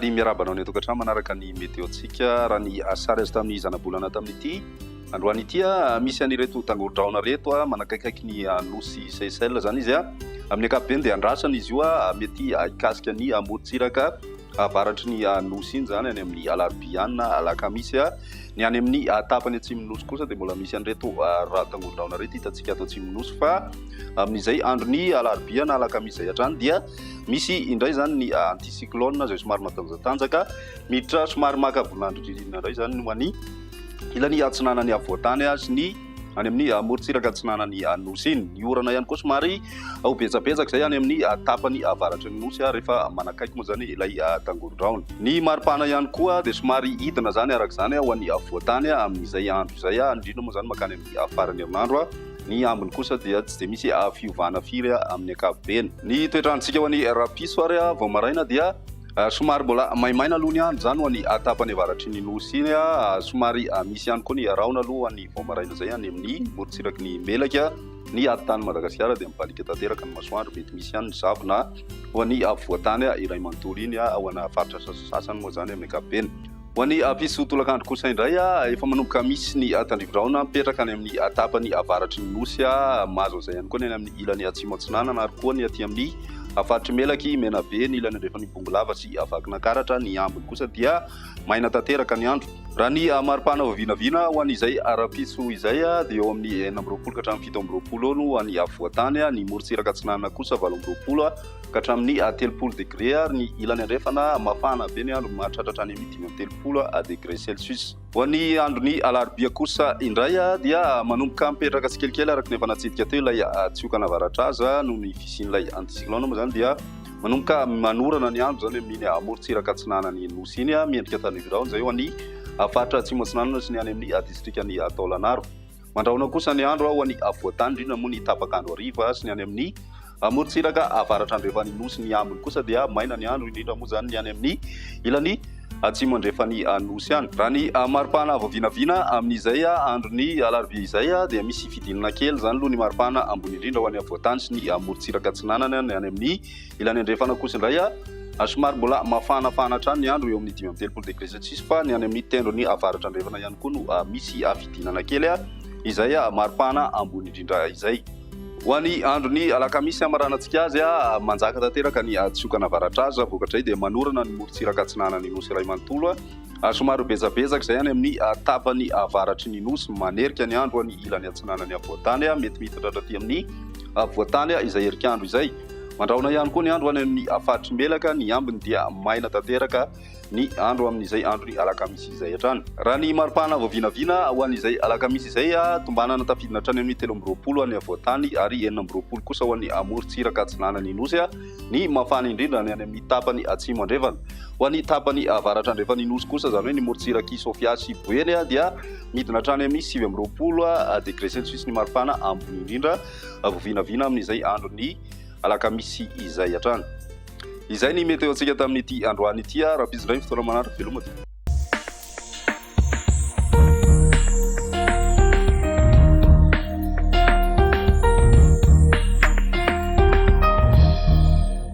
Faly miarabana ny tokantrano manaraka ny meteontsika raha ny asary azy tamin'ny zanabolana tamin'ity androany ity misy anireto tangorodraona reto manakaikaiky ny nosy Seychelles zany izy amin'ny ankapobeny dia andrasana izy io mety hikasika ny amorontsiraka avaratry ny nosy iny zany any amin'ny alarobia alakamisy ny any amin'ny tapany atsimon'ny nosy kosa dia mbola misy an'ireto raha tangorodraona reto hitantsika ato atsimon'ny nosy fa amin'izay andron'ny alarobia na alakamisy zay hatrany dia misy indray zany ny anticyclone zay somary matanjatanjaka miditra somary makavolanandro ririna indray zany no any ilany atsinanany avoatany sy ny any amin'ny amorontsiraka atsinanany nosy iny ny orana ihany koa somary ho betsabetsaka zay any amin'ny tapany avaratry ny nosy rehefa manakaiky moa zany ilay tangorodraona. Ny maripana ihany koa dia somary hidina zany araka zany ho an'ny avoatany amin'izay andro izay indrindra moa zany makany amin'ny farany herinandro ny ambiny kosa dia tsy dia misy fiovana firy amin'ny ankapobeny. Ny toetrandrontsika ho an'ny rapiso ary vao maraina dia somary mbola maimaina aloha ny andro zany ho an'ny tapany avaratry ny nosy iny somary misy ihany koa ny raona aloha an'ny vao maraina zay any amin'ny morontsiraky ny melaka ny atany Madagasikara dia mibalika tanteraka ny masoandro mety misy ihany ny zavo na ho an'ny avoatany iray manontolo iny ho ana faritra sasany moa zany amin'ny ankapobeny. Ho an'ny mpisy tolakandro kosa indray efa manomboka misy ny tandrivodraona mipetraka any amin'ny tapany avaratry ny nosy mahazo zay ihany koa ny amin'ny ilany atsimo atsinanana ary koa ny aty amin'ny afaritry melaky menabe ny ilany andrefa ny bongolava sy avakinankaratra ny ambiny kosa dia maina tanteraka ny andro. Raha ny maripana vinavina ho an'izay rapiso izay dia eo amin'ny 4 ka hatramin'ny 7 no ho an'ny avoatany ny morontsiraka atsinanana kosa 8 ka hatramin'ny 30 degré ary ny ilany andrefana mafana be ny andro mahatratratra any amin'ny 30 degré celsius. Ho an'ny andron'ny alarobia kosa indray dia manomboka mipetraka tsikelikely araka ny efa natsidika teo ilay tsiokana avaratra azy noho ny fisian'ilay anticyclone moa zany dia manomboka manorana ny andro zany amin'ny amorontsiraka atsinanany nosy iny miendrika tandrivodraona zay ho an'ny faritra atsimo atsinanana sy ny any amin'ny distrikany Taolagnaro. Mandrahona kosa ny andro ho an'ny avoatany indrindra moa ny tapakandro ariva sy ny any amin'ny amorontsiraka avaratra andrefany nosy ny ambiny kosa dia maina ny andro indrindra moa zany ny any amin'ny ilany atsimo andrefany nosy any. Raha ny maripana voavinavina amin'izay andron'ny alarobia izay dia misy fidinana kely zany aloha ny maripana ambony indrindra ho an'ny avoatany sy ny amorontsiraka atsinanana ny any amin'ny ilany andrefana kosa indray somary mbola mafanafana hatrany ny andro eo amin'ny 30 degré celsius fa ny any amin'ny tendrony avaratra andrefana ihany koa no misy fidinana kely izay maripana ambony indrindra izay. Ho an'ny andron'ny alakamisy amaranantsika azy manjaka tanteraka ny tsiokana avaratra azy vokatray dia manorana ny morontsiraka atsinanany nosy iray manontolo somary betsabetsaka zay any amin'ny tapany avaratry ny nosy manerika ny andro any ilany atsinanany avoatany mety mihitatra aty amin'ny avoatany izay herikandro izay. Mandrahona ihany koa ny andro any amin'ny afaritry melaka ny ambiny dia maina tanteraka ny andro amin'izay andro ny alakamisy izay hatrany. Raha ny maripana voavinavina ho an'izay alakamisy izay tombanana tafidina hatrany amin'ny 13 any avoatany ary 14 kosa ho an'ny amorontsiraka atsinanany nosy ny mafana indrindra ny any amin'ny tapany atsimo andrefana. Ho an'ny tapany avaratra andrefany nosy kosa zany hoe ny morontsiraky Sofia sy Boeny dia midina hatrany amin'ny 7 degré celsius ny maripana ambony indrindra voavinavina amin'izay andro ny alakamisy izay hatrany. Izay ny meteo antsika tamin'ity androany ity raha bizindray fotoana manaraka veloma.